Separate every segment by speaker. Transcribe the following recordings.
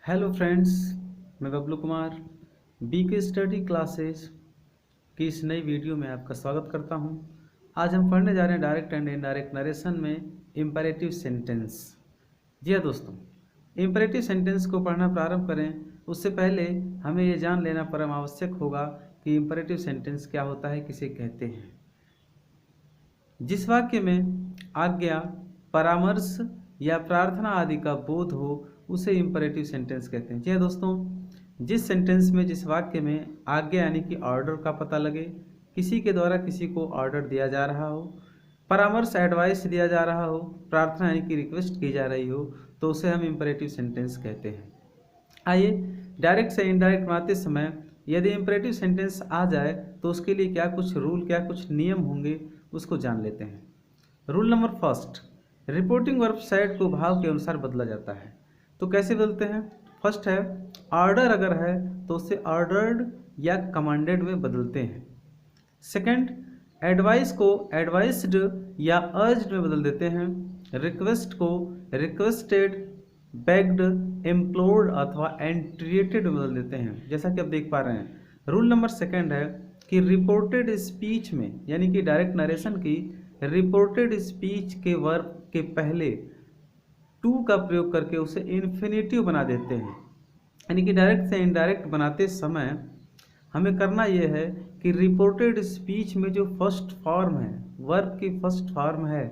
Speaker 1: Hello friends, मैं Bablu Kumar BK study classes की इस नई वीडियो में आपका स्वागत करता हूं। आज हम पढ़ने जा रहे हैं डायरेक्ट एंड इनडायरेक्ट नरेशन में इम्पेरेटिव सेंटेंस। जी हाँ दोस्तों, इम्पेरेटिव सेंटेंस को पढ़ना प्रारंभ करें उससे पहले हमें ये जान लेना परम आवश्यक होगा कि इम्पेरेटिव सेंटेंस क्या होता है, किसे कहते हैं। जिस वाक्य में आज्ञा, परामर्श या प्रार्थना आदि का बोध हो उसे इम्पेरेटिव सेंटेंस कहते हैं। जी हाँ दोस्तों, जिस सेंटेंस में, जिस वाक्य में आज्ञा यानी कि ऑर्डर का पता लगे, किसी के द्वारा किसी को ऑर्डर दिया जा रहा हो, परामर्श एडवाइस दिया जा रहा हो, प्रार्थना यानी कि रिक्वेस्ट की जा रही हो, तो उसे हम इम्पेरेटिव सेंटेंस कहते हैं। आइए डायरेक्ट से इनडायरेक्ट बनाते समय यदि इम्पेरेटिव सेंटेंस आ जाए तो उसके लिए क्या कुछ रूल, क्या कुछ नियम होंगे, उसको जान लेते हैं। Rule number first, reporting verb side को भाव के अनुसार बदला जाता है। तो कैसे बदलते हैं? फर्स्ट है, ऑर्डर अगर है तो उसे ऑर्डर्ड या कमांडेड में बदलते हैं। सेकंड, एडवाइस को एडवाइस्ड या अर्ज्ड में बदल देते हैं। रिक्वेस्ट को रिक्वेस्टेड, बेग्ड, इम्प्लोर्ड अथवा एंट्रिएटेड में बदल देते हैं, जैसा कि आप देख पा रहे हैं। रूल नंबर सेकंड है कि रिपोर्टेड स्पीच में, यानी कि डायरेक्ट नरेशन की रिपोर्टेड स्पीच के वर्ब के पहले टू का प्रयोग करके उसे इन्फिनेटिव बना देते हैं। यानी कि डायरेक्ट से इनडायरेक्ट बनाते समय हमें करना यह है कि रिपोर्टेड स्पीच में जो फर्स्ट फॉर्म है, वर्ब की फर्स्ट फॉर्म है,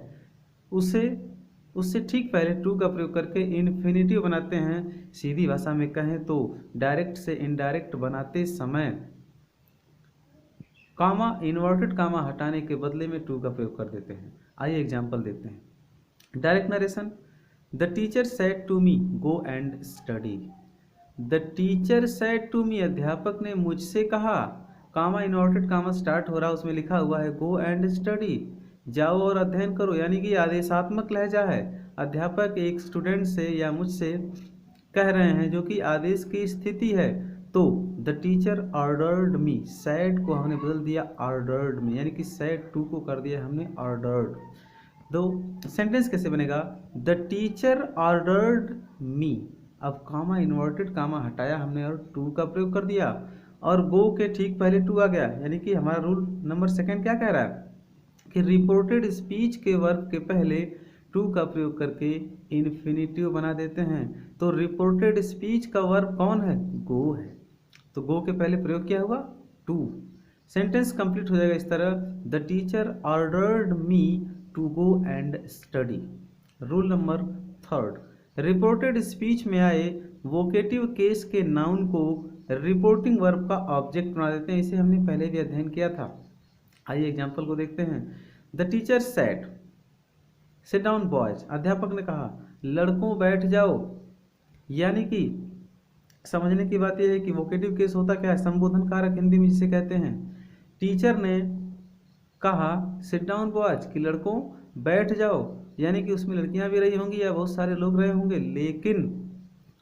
Speaker 1: उसे उससे ठीक पहले टू का प्रयोग करके इन्फिनेटिव बनाते हैं। सीधी भाषा में कहें तो डायरेक्ट से इनडायरेक्ट बनाते समय कामा, इन्वर्टेड कामा हटाने के बदले में टू का प्रयोग कर देते हैं। आइए एग्जाम्पल देते हैं। Direct narration, the teacher said to me go and study. The teacher said to me, अध्यापक ने मुझसे कहा, कामा इन्वर्टेड कामा स्टार्ट हो रहा, उसमें लिखा हुआ है गो एंड स्टडी, जाओ और अध्ययन करो, यानी कि आदेशात्मक लहजा है। अध्यापक एक स्टूडेंट से या मुझसे कह रहे हैं जो कि आदेश की स्थिति है। तो the teacher ordered me, sad को हमने बदल दिया ऑर्डर्ड में, यानी कि सैड टू को कर दिया हमने ऑर्डर्ड। दो सेंटेंस कैसे बनेगा? द टीचर ऑर्डर्ड मी, अब कामा इन्वर्टेड कामा हटाया हमने और टू का प्रयोग कर दिया, और गो के ठीक पहले टू आ गया। यानी कि हमारा रूल नंबर सेकंड क्या कह रहा है कि रिपोर्टेड स्पीच के वर्ब के पहले टू का प्रयोग करके इन्फिनेटिव बना देते हैं। तो रिपोर्टेड स्पीच का वर्ब कौन है? गो है, तो गो के पहले प्रयोग किया हुआ टू। सेंटेंस कंप्लीट हो जाएगा इस तरह, the teacher ordered me to go and study. Rule number third, reported speech में आए वोकेटिव केस के नाउन को रिपोर्टिंग वर्ब का ऑब्जेक्ट बना देते हैं। इसे हमने पहले भी अध्ययन किया था। आइए एग्जाम्पल को देखते हैं। The teacher said sit down boys, अध्यापक ने कहा लड़कों बैठ जाओ। यानी कि समझने की बात यह है कि वोकेटिव केस होता क्या है? संबोधन कारक हिंदी में जिसे कहते हैं। टीचर ने कहा सिट डाउन बॉयज, कि लड़कों बैठ जाओ, यानी कि उसमें लड़कियां भी रही होंगी या बहुत सारे लोग रहे होंगे, लेकिन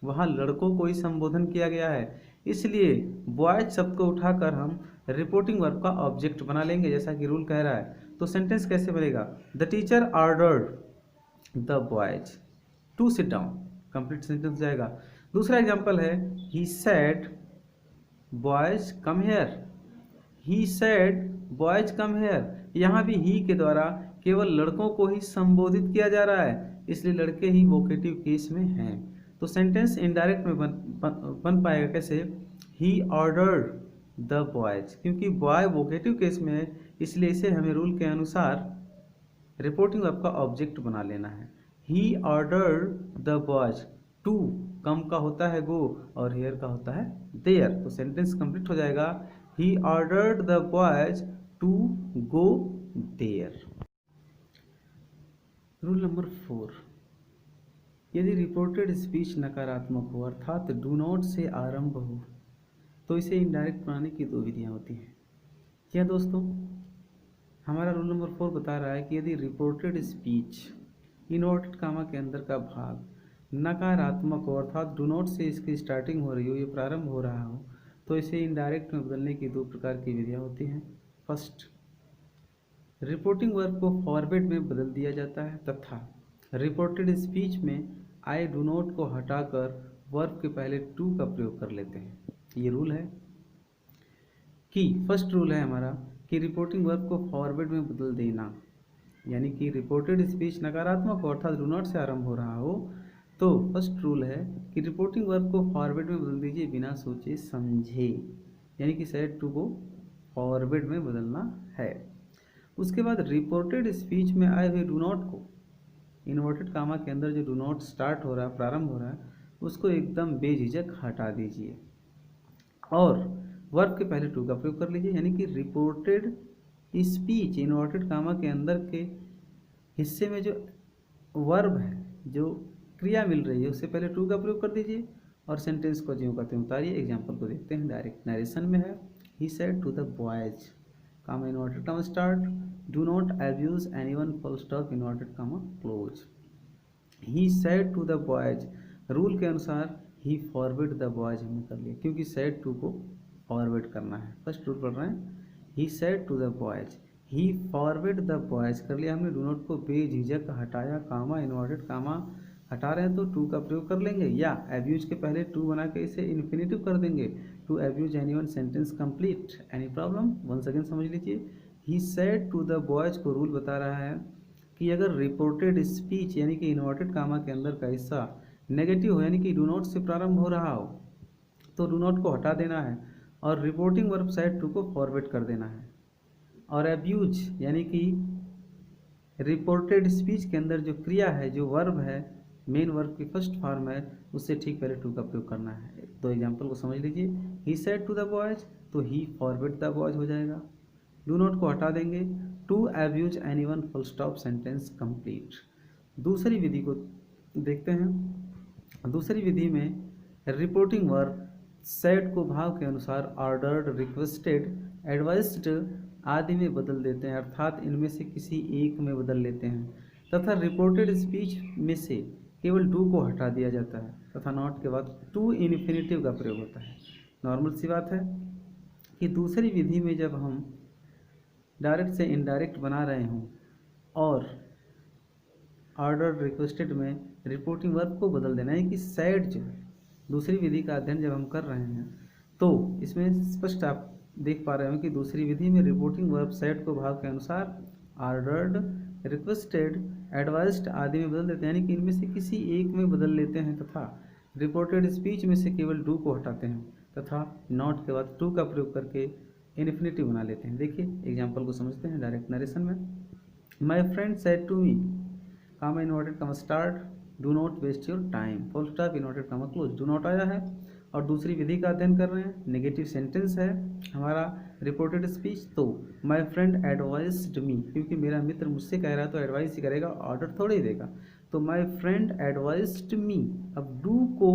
Speaker 1: वहाँ लड़कों को ही संबोधन किया गया है, इसलिए बॉयज शब्द को उठाकर हम रिपोर्टिंग वर्ब का ऑब्जेक्ट बना लेंगे, जैसा कि रूल कह रहा है। तो सेंटेंस कैसे बनेगा? The teacher ordered the boys to sit down, complete sentence जाएगा। दूसरा एग्जांपल है, he said boys come here. He said boys come here, यहाँ भी ही के द्वारा केवल लड़कों को ही संबोधित किया जा रहा है, इसलिए लड़के ही वोकेटिव केस में हैं। तो सेंटेंस इनडायरेक्ट में बन पाएगा कैसे? ही ऑर्डर्ड द बॉयज, क्योंकि बॉय वोकेटिव केस में है, इसलिए इसे हमें रूल के अनुसार रिपोर्टिंग वर्ब का ऑब्जेक्ट बना लेना है। He ordered the boys, to come का होता है गो और हेयर का होता है देयर। तो सेंटेंस कंप्लीट हो जाएगा, he ordered the boys to go there. Rule number 4, यदि रिपोर्टेड स्पीच नकारात्मक हो अर्थात डू नॉट से आरंभ हो तो इसे इनडायरेक्ट बनाने की दो विधियां होती हैं। क्या दोस्तों, हमारा रूल नंबर 4 बता रहा है कि यदि रिपोर्टेड स्पीच इन्वर्टेड कामा के अंदर का भाग नकारात्मक हो अर्थात डू नॉट से इसकी स्टार्टिंग हो रही हो, ये प्रारंभ हो रहा हो, तो इसे इनडायरेक्ट में बदलने की दो प्रकार की विधियां होती हैं। फर्स्ट, रिपोर्टिंग वर्ब को फॉरवर्ड में बदल दिया जाता है तथा रिपोर्टेड स्पीच में आई डू नॉट को हटाकर वर्ब के पहले टू का प्रयोग कर लेते हैं। ये रूल है कि फर्स्ट रूल है हमारा कि रिपोर्टिंग वर्ब को फॉरवर्ड में बदल देना, यानी कि रिपोर्टेड स्पीच नकारात्मक हो अर्थात डू नॉट से आरंभ हो रहा हो तो फर्स्ट रूल है कि रिपोर्टिंग वर्ब को फॉरवर्ड में बदल दीजिए बिना सोचे समझे, यानी कि सेड टू को फॉरवर्ड में बदलना है। उसके बाद रिपोर्टेड स्पीच में आए हुए डू नॉट को इन्वर्टेड कामा के अंदर जो डू नॉट स्टार्ट हो रहा है, प्रारंभ हो रहा है, उसको एकदम बेझिझक हटा दीजिए और वर्ब के पहले टू का प्रयोग कर लीजिए, यानी कि रिपोर्टेड स्पीच इन्वर्टेड कामा के अंदर के हिस्से में जो वर्ब है, जो क्रिया मिल रही है, उससे पहले टू का प्रयोग कर दीजिए और सेंटेंस को ज्यों कहते हैं उतारिए। एग्जाम्पल को देखते हैं, डायरेक्ट नरेशन में है he said to the boys comma inverted comma start do not abuse anyone full stop inverted comma close. He said to the boys, rule के अनुसार ही फॉरवर्ड द बॉयज हमने कर लिया क्योंकि सेड टू को forward करना है। फर्स्ट रूल पढ़ रहे हैं, he said to the boys, he forward the boys कर लिया हमने। डू नॉट को बेझिझक हटाया, कामा इन्वर्टेड कामा हटा रहे हैं तो टू का प्रयोग कर लेंगे, या एब्यूज के पहले टू बना के इसे इन्फिनेटिव कर देंगे, to abuse anyone sentence complete. Any problem? Once again समझ लीजिए, he said to the boys को रूल बता रहा है कि अगर रिपोर्टेड स्पीच यानी कि इन्वर्टेड कामा के अंदर का हिस्सा नेगेटिव हो, यानी कि डू नॉट से प्रारंभ हो रहा हो, तो डू नॉट को हटा देना है और रिपोर्टिंग वर्ब सेड टू को फॉरवर्ड कर देना है। और एब्यूज यानी कि रिपोर्टेड स्पीच के अंदर जो क्रिया है, जो वर्ब है, मेन वर्ब की फर्स्ट फॉर्म है, उससे ठीक पहले टू का प्रयोग करना है। तो एग्जांपल को समझ लीजिए, he said to the boys तो ही फॉरवर्ड द बॉयज हो जाएगा, डू नॉट को हटा देंगे, to abuse anyone full stop sentence complete. दूसरी विधि को देखते हैं। दूसरी विधि में रिपोर्टिंग वर्ब सेड को भाव के अनुसार ऑर्डर्ड, रिक्वेस्टेड, एडवाइस्ड आदि में बदल देते हैं, अर्थात इनमें से किसी एक में बदल लेते हैं, तथा रिपोर्टेड स्पीच में से केवल डू को हटा दिया जाता है तथा नॉट के बाद टू इन्फिनेटिव का प्रयोग होता है। नॉर्मल सी बात है कि दूसरी विधि में जब हम डायरेक्ट से इनडायरेक्ट बना रहे हों और ऑर्डर रिक्वेस्टेड में रिपोर्टिंग वर्ब को बदल देना है कि सेड जो है, दूसरी विधि का अध्ययन जब हम कर रहे हैं तो इसमें स्पष्ट आप देख पा रहे हो कि दूसरी विधि में रिपोर्टिंग वर्ब सेड को भाव के अनुसार ऑर्डर्ड, रिक्वेस्टेड, एडवाइस्ड आदि में बदल देते हैं, यानी कि इनमें से किसी एक में बदल लेते हैं तथा रिपोर्टेड स्पीच में से केवल डू को हटाते हैं तथा नॉट के बाद टू का प्रयोग करके इन्फिनेटिव बना लेते हैं। देखिए एग्जाम्पल को समझते हैं डायरेक्ट नरेशन में, my friend said to me comma inverted comma start do not waste your time full stop inverted comma close. Do not आया है और दूसरी विधि का अध्ययन कर रहे हैं, नेगेटिव सेंटेंस है हमारा रिपोर्टेड स्पीच, तो माय फ्रेंड एडवाइस्ड मी, क्योंकि मेरा मित्र मुझसे कह रहा है तो एडवाइस ही करेगा, ऑर्डर थोड़े ही देगा, तो माय फ्रेंड एडवाइस्ड मी। अब डू को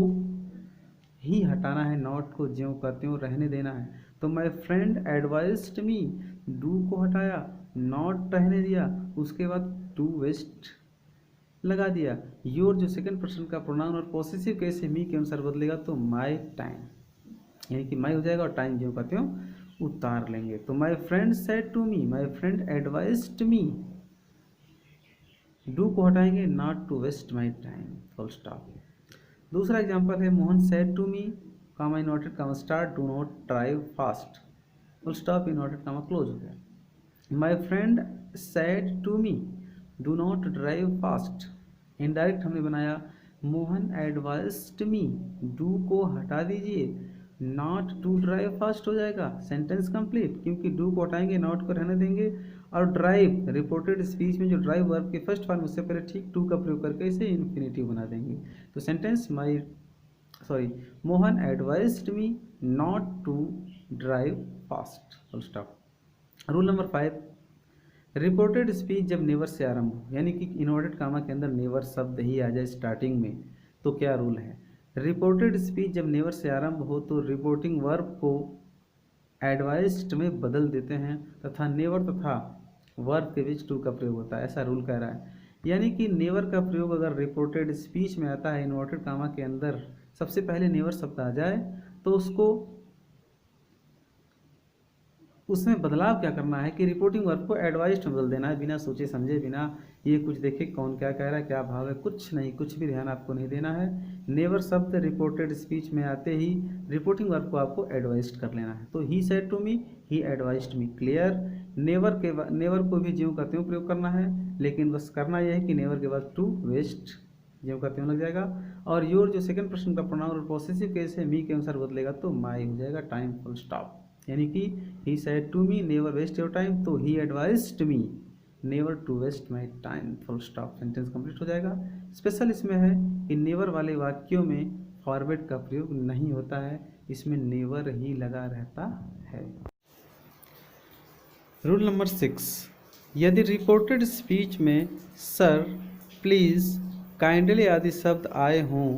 Speaker 1: ही हटाना है, नॉट को ज्यों का त्यों रहने देना है, तो my friend advised me, do को हटाया, नॉट रहने दिया, उसके बाद टू वेस्ट लगा दिया। योर जो सेकंड पर्सन का प्रोनाउन और पॉसेसिव कैसे मी के अनुसार बदलेगा तो माय टाइम, यानी कि माई हो जाएगा और टाइम ज्यों का त्यों उतार लेंगे। तो my friend said to me, my friend advised me, do को हटाएंगे, not to waste my time full stop. दूसरा एग्जांपल है, Mohan said to me comma inverted comma start do not drive fast full stop inverted comma close हो गया। My friend said to me do not drive fast, indirect हमने बनाया, Mohan advised me, do को हटा दीजिए, not to drive fast हो जाएगा, sentence complete, क्योंकि डू को हटाएंगे, नॉट को रहने देंगे, और ड्राइव रिपोर्टेड स्पीच में जो ड्राइव वर्ब के फर्स्ट फॉर्म उससे पहले ठीक टू का प्रयोग करके इसे इन्फिनेटिव बना देंगे। तो sentence Mohan advised me not to drive fast full stop. Rule number 5, reported speech जब नेवर से आरंभ हो, यानी कि इन्वर्टेड कामा के अंदर नेवर शब्द ही आ जाए स्टार्टिंग में, तो क्या रूल है? रिपोर्टेड स्पीच जब नेवर से आरंभ हो तो रिपोर्टिंग वर्ब को एडवाइस्ड में बदल देते हैं तथा नेवर तथा वर्ब के बीच टू का प्रयोग होता है, ऐसा रूल कह रहा है। यानी कि नेवर का प्रयोग अगर रिपोर्टेड स्पीच में आता है, इन्वर्टेड कामा के अंदर सबसे पहले नेवर शब्द आ जाए तो उसको उसमें बदलाव क्या करना है कि रिपोर्टिंग वर्ब को एडवाइस्ड में बदल देना है, बिना सोचे समझे, बिना ये कुछ देखे कौन क्या कह रहा है, क्या भाव है, कुछ नहीं, कुछ भी ध्यान आपको नहीं देना है। नेवर शब्द रिपोर्टेड स्पीच में आते ही रिपोर्टिंग वर्ब को आपको एडवाइस्ड कर लेना है। तो he said to me, he advised me, clear. Never को भी ज्यों का त्यों प्रयोग करना है, लेकिन बस करना यह है कि नेवर के बाद टू वेस्ट ज्यों का त्यों लग जाएगा। और योर जो सेकंड पर्सन का प्रोनाउन और पॉसेसिव केस है मी के अनुसार बदलेगा तो माई हो जाएगा, टाइम फुल स्टॉप। यानी कि he said to me never waste your time, तो he advised me never to waste my time, full stop, sentence complete हो जाएगा। स्पेशल इसमें है कि नेवर वाले वाक्यों में फॉरवर्ड का प्रयोग नहीं होता है, इसमें नेवर ही लगा रहता है। रूल नंबर 6, यदि रिपोर्टेड स्पीच में सर, प्लीज़, काइंडली आदि शब्द आए हों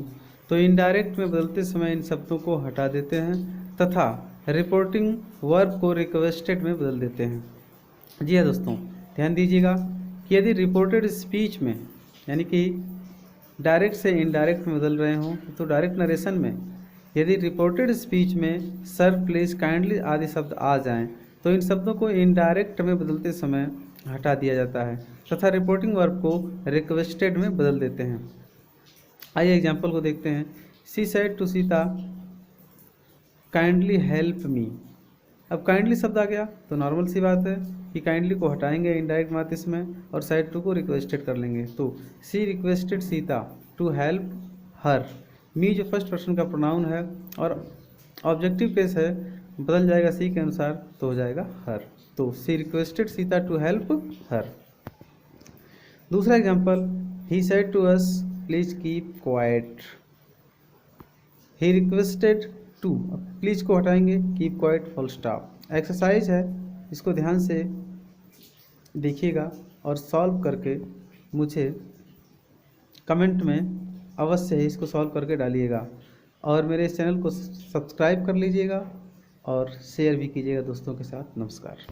Speaker 1: तो इनडायरेक्ट में बदलते समय इन शब्दों को हटा देते हैं तथा रिपोर्टिंग वर्ब को रिक्वेस्टेड में बदल देते हैं। जी हाँ दोस्तों, ध्यान दीजिएगा कि यदि रिपोर्टेड स्पीच में यानी कि डायरेक्ट से इनडायरेक्ट में बदल रहे हों तो डायरेक्ट नरेशन में यदि रिपोर्टेड स्पीच में सर, प्लीज़, काइंडली आदि शब्द आ जाएं तो इन शब्दों को इनडायरेक्ट में बदलते समय हटा दिया जाता है तथा रिपोर्टिंग वर्ब को रिक्वेस्टेड में बदल देते हैं। आइए एग्जाम्पल को देखते हैं। She said to Sita, kindly help me. अब काइंडली शब्द आ गया तो नॉर्मल सी बात है कि काइंडली को हटाएंगे इनडायरेक्ट बात इसमें और साइड टू को रिक्वेस्टेड कर लेंगे। तो she requested Sita to help her. Me जो फर्स्ट पर्सन का प्रोनाउन है और ऑब्जेक्टिव केस है, बदल जाएगा सी के अनुसार तो हो जाएगा हर। तो she requested Sita to help her. दूसरा example, he said to us please keep quiet. He requested to, please को हटाएंगे, keep quiet, full stop. Exercise है, इसको ध्यान से देखिएगा और सॉल्व करके मुझे कमेंट में अवश्य ही इसको सॉल्व करके डालिएगा और मेरे इस चैनल को सब्सक्राइब कर लीजिएगा और शेयर भी कीजिएगा दोस्तों के साथ। नमस्कार।